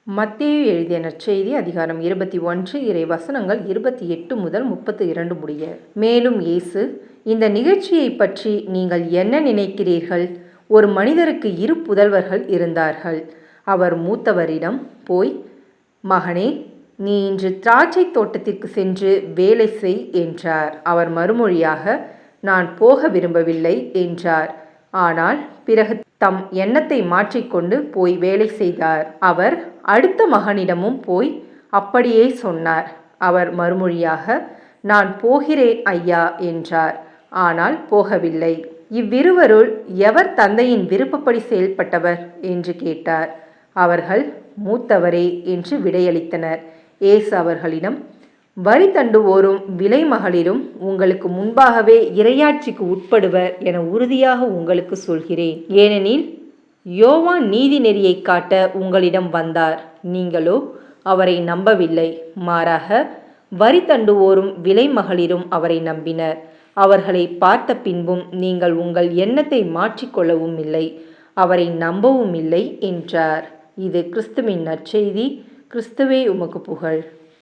மத்தேயு எழுதிய நற்செய்தி அதிகாரம் 21 இறை வசனங்கள் 28 முதல் 32 முடிய. மேலும் இயேசு, இந்த நிகழ்ச்சியை பற்றி நீங்கள் என்ன நினைக்கிறீர்கள்? ஒரு மனிதருக்கு 2 புதல்வர்கள் இருந்தார்கள். அவர் மூத்தவரிடம் போய், மகனே, நீ இன்று திராட்சை தோட்டத்திற்கு சென்று வேலை செய் என்றார். அவர் மறுமொழியாக, நான் போக விரும்பவில்லை என்றார். ஆனால் பிறகு தம் எண்ணத்தை மாற்றிக்கொண்டு போய் வேலை செய்தார். அவர் அடுத்த மகனிடமும் போய் அப்படியே சொன்னார். அவர் மறுமொழியாக, நான் போகிறேன் ஐயா என்றார். ஆனால் போகவில்லை. இவ்விருவருள் எவர் தந்தையின் விருப்பப்படி செயல்பட்டவர் என்று கேட்டார். அவர்கள் மூத்தவரே என்று விடையளித்தனர். இயேசு அவர்களிடம், வரி தண்டுவோரும் விலை மகளிரும் உங்களுக்கு முன்பாகவே இறையாட்சிக்கு உட்படுவர் என உறுதியாக உங்களுக்கு சொல்கிறேன். ஏனெனில் யோவான் நீதி நெறியை காட்ட உங்களிடம் வந்தார். நீங்களோ அவரை நம்பவில்லை. மாறாக வரி தண்டுவோரும் விலை மகளிரும் அவரை நம்பினர். அவர்களை பார்த்த பின்பும் நீங்கள் உங்கள் எண்ணத்தை மாற்றிக்கொள்ளவும் இல்லை, அவரை நம்பவும் இல்லை என்றார். இது கிறிஸ்துவின் நற்செய்தி. கிறிஸ்துவே உமக்கு புகழ்.